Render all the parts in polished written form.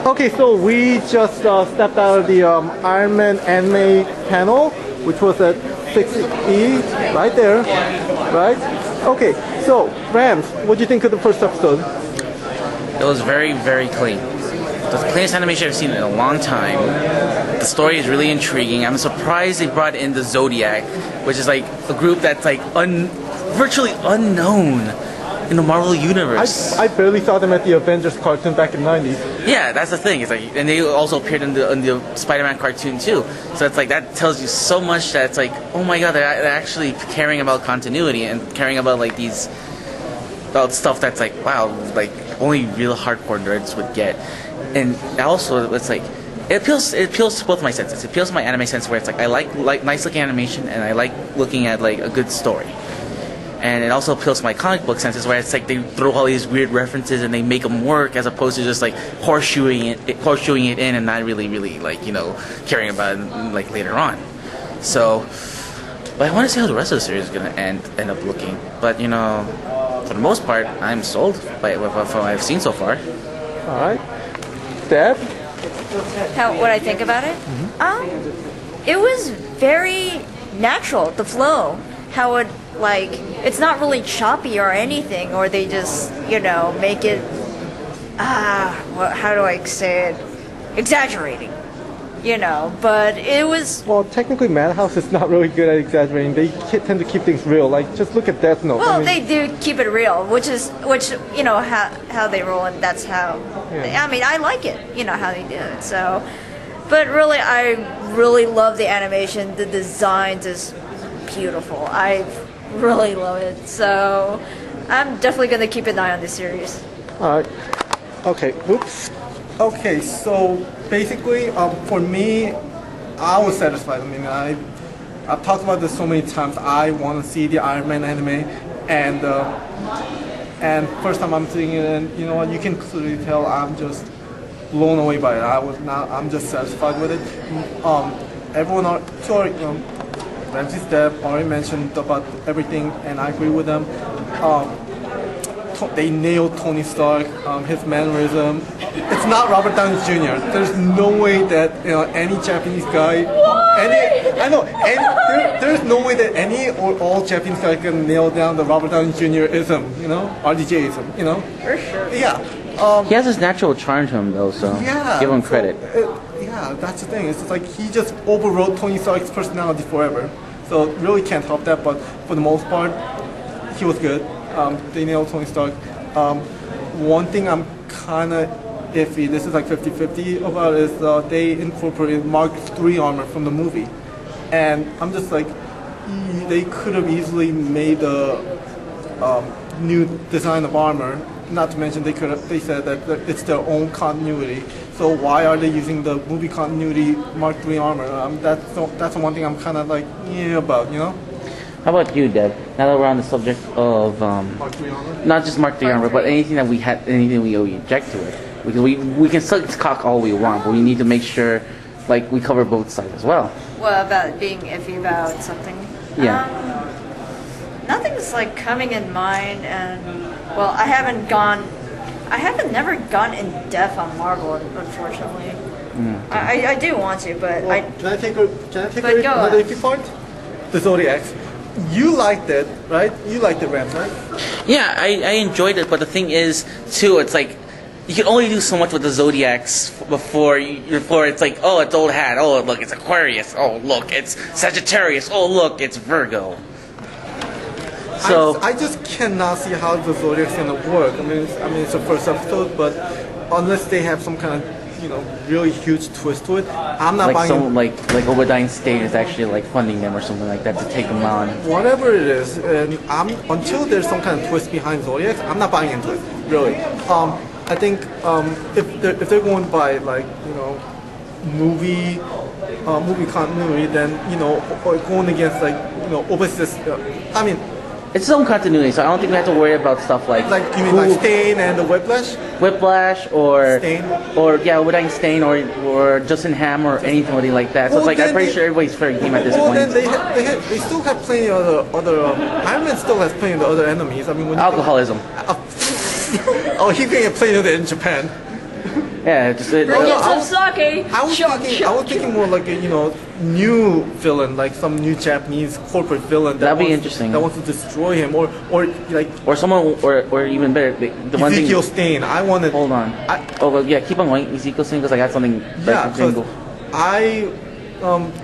Okay, so we just stepped out of the Iron Man anime panel, which was at 6E, right there, right? Okay, so Rams, what do you think of the first episode? It was very, very clean. The cleanest animation I've seen in a long time. The story is really intriguing. I'm surprised they brought in the Zodiac, which is like a group that's like virtually unknown in the Marvel universe. I barely saw them at the Avengers cartoon back in the 90s. Yeah, that's the thing. It's like, and they also appeared in the Spider-Man cartoon too. So it's like that tells you so much that it's like, oh my god, they're actually caring about continuity and caring about like about stuff that's like, wow, like only real hardcore nerds would get. And also, it's like it appeals to both my senses. It appeals to my anime sense, where it's like I like nice looking animation and I like looking at like a good story. And it also appeals to my comic book senses, where it's like they throw all these weird references and they make them work, as opposed to just like horseshoeing it in and not really like caring about it like later on. So, but I want to see how the rest of the series is gonna end up looking. But for the most part, I'm sold by what I've seen so far. All right, Deb. What I think about it? Mm-hmm. It was very natural. The flow, how it. Like, it's not really choppy or anything, or they just, make it, how do I say it? Exaggerating, but it was... Well, technically Madhouse is not really good at exaggerating. They tend to keep things real. Like, just look at Death Note. Well, they do keep it real, which how they roll, and that's how... Yeah. I mean, I like it, how they do it, so... But really, I really love the animation. The designs is beautiful. I really love it, so I'm definitely gonna keep an eye on this series. Alright. Okay, oops. Okay, so basically, for me, I was satisfied. I mean, I've talked about this so many times. I want to see the Iron Man anime, and first time I'm seeing it, and you know what, you can clearly tell I'm just blown away by it. I'm just satisfied with it. Everyone, Ramses and Deb already mentioned about everything, and I agree with them. They nailed Tony Stark, his mannerism. It's not Robert Downey Jr. There's no way that any Japanese guy, there's no way that any or all Japanese guy can nail down the Robert Downey Jr.-ism, RDJ-ism, For sure. Yeah. He has this natural charm to him, though, so give him credit. Yeah, that's the thing. It's just like he just overrode Tony Stark's personality forever. So really can't help that, but for the most part, he was good. They nailed Tony Stark. One thing I'm kind of iffy, this is like 50-50 about, is they incorporated Mark III armor from the movie. And I'm just like, they could have easily made a new design of armor. Not to mention they said that it's their own continuity. So why are they using the movie continuity Mark III armor? That's the one thing I'm kind of like about, How about you, Deb? Now that we're on the subject of Mark III armor? Not just Mark III armor, but anything we object to it, because we can suck cock all we want, but we need to make sure like we cover both sides as well. Well, about being iffy about something. Yeah. Nothing's like coming in mind, and well, I haven't never gone in depth on Marvel, unfortunately. I do want to, but well, can I take another iffy part? The Zodiac. You liked it, right? You liked the Rams, right? Yeah, I enjoyed it, but the thing is, too, it's like you can only do so much with the Zodiacs before it's like, oh, it's old hat. Oh, look, it's Aquarius. Oh, look, it's Sagittarius. Oh, look, it's Virgo. So I just cannot see how the Zodiac's gonna work. I mean, it's the first episode, but unless they have some kind of really huge twist to it, I'm not buying. Like Obadiah State is actually like funding them or something like that to take them on. Whatever it is, and until there's some kind of twist behind Zodiac, I'm not buying into it. Really, I think if they're going by like movie continuity, then or going against like opposites. I mean. It's its own continuity, so I don't think we have to worry about stuff like you mean like Stain and the Whiplash, or Stain, or Obadiah Stane, or Justin Ham, or anything like that. So it's like I'm pretty sure everybody's fair game at this point. Well, then they still have plenty of other Iron Man still has plenty of other enemies. I mean, when alcoholism. Oh, he's gonna get plenty of it in Japan. Yeah, just Bring no, it I to was- sake. I was thinking more like a, new villain, like some new Japanese corporate villain That'd be wants, interesting. that wants to destroy him, or like or someone, or even better, the one thing. Ezekiel Stain. I wanted. Hold on. Well, yeah, keep on going. Ezekiel Stain, because I got something. Yeah, back from because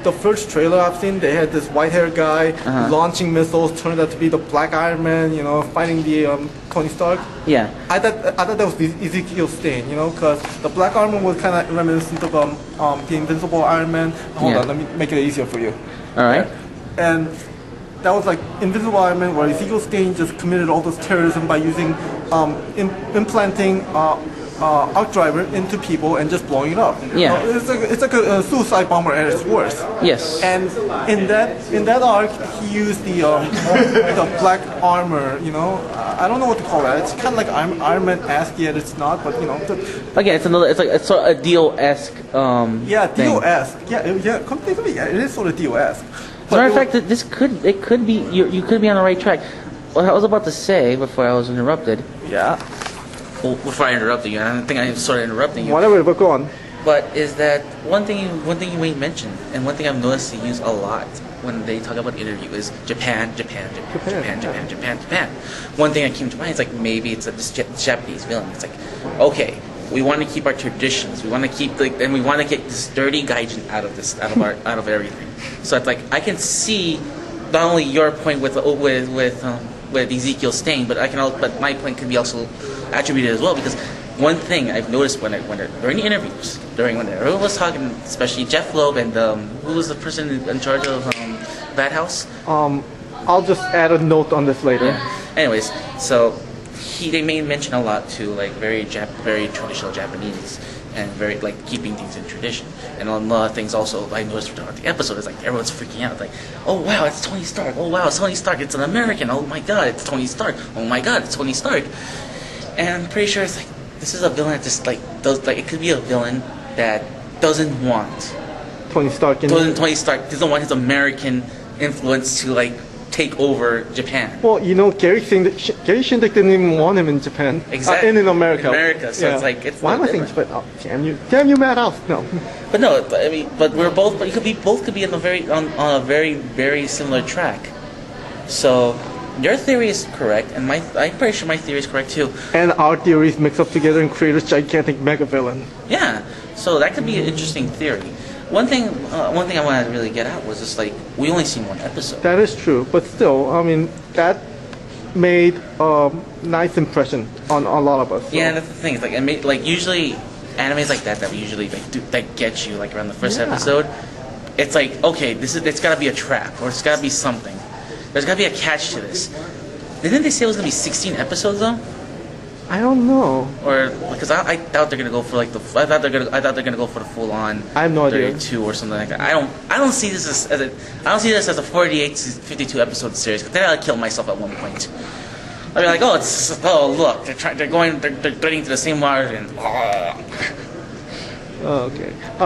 the first trailer I've seen, they had this white-haired guy launching missiles. Turned out to be the Black Iron Man, fighting the Tony Stark. Yeah. I thought that was Ezekiel Stain, because the Black Iron Man was kind of reminiscent of the Invincible Iron Man. Hold on, let me make it easier for you. All right. And that was like Invincible Iron Man, where Ezekiel Stain just committed all this terrorism by using implanting arc driver into people and just blowing it up. Yeah. It's like a suicide bomber at its worst. Yes. And in that arc, he used the black armor. I don't know what to call that. It's kind of like Iron Man-esque, yet it's not. But Again, it's sort of a Dio-esque. yeah, thing. Dio-esque. Yeah. Come think of it, it is sort of Dio-esque. As a matter of fact, it could be you could be on the right track. What I was about to say before I was interrupted. Yeah. Well, before I interrupted you, I don't think I started interrupting you. Whatever, but go on. But is that one thing you ain't mentioned, and one thing I've noticed they use a lot when they talk about interview is Japan. One thing that came to mind is like maybe it's this Japanese villain. It's like, okay, we want to keep our traditions. We want to keep and we want to get this dirty gaijin out of everything. So it's like I can see not only your point with Ezekiel Stain, but but my point can be also attributed as well, because one thing I've noticed during the interviews, when everyone was talking, especially Jeff Loeb and who was the person in charge of Bad House? I'll just add a note on this later. Yeah. Anyways, so they made mention a lot to like very traditional Japanese and very like keeping things in tradition. And a lot of things also I noticed throughout the episode is like everyone's freaking out, like, oh wow, it's Tony Stark. Oh wow, it's Tony Stark. It's an American. Oh my god, it's Tony Stark. Oh my god, it's Tony Stark. And I'm pretty sure it's like this is a villain that just it could be a villain that doesn't want Tony Stark. Tony Stark doesn't want his American influence to like take over Japan. Well, Gary Shindick didn't even want him in Japan. Exactly. In America. So it's like it's. Why am I saying Japan? Oh, damn you, Madhouse. No. But no, I mean, but you could be on a very very similar track. So your theory is correct, and I'm pretty sure my theory is correct too. And our theories mix up together and create a gigantic mega villain. Yeah, so that could be an interesting theory. One thing I wanted to really get at was just like we only seen one episode. That is true, but still, I mean, that made a nice impression on a lot of us. So. Yeah, that's the thing. It's like usually animes like that we usually that get you like around the first episode. It's like, okay, it's got to be a trap, or it's got to be something. There's got to be a catch to this. Didn't they say it was gonna be 16 episodes though? I don't know. Or because I doubt they're gonna go for like I thought they're gonna go for the full on. I have no idea. 32 or something like that. I don't see this as a 48 to 52 episode series. Cause then I'd kill myself at one point. I'd be like, oh look, they're getting to the same water and. Oh, okay.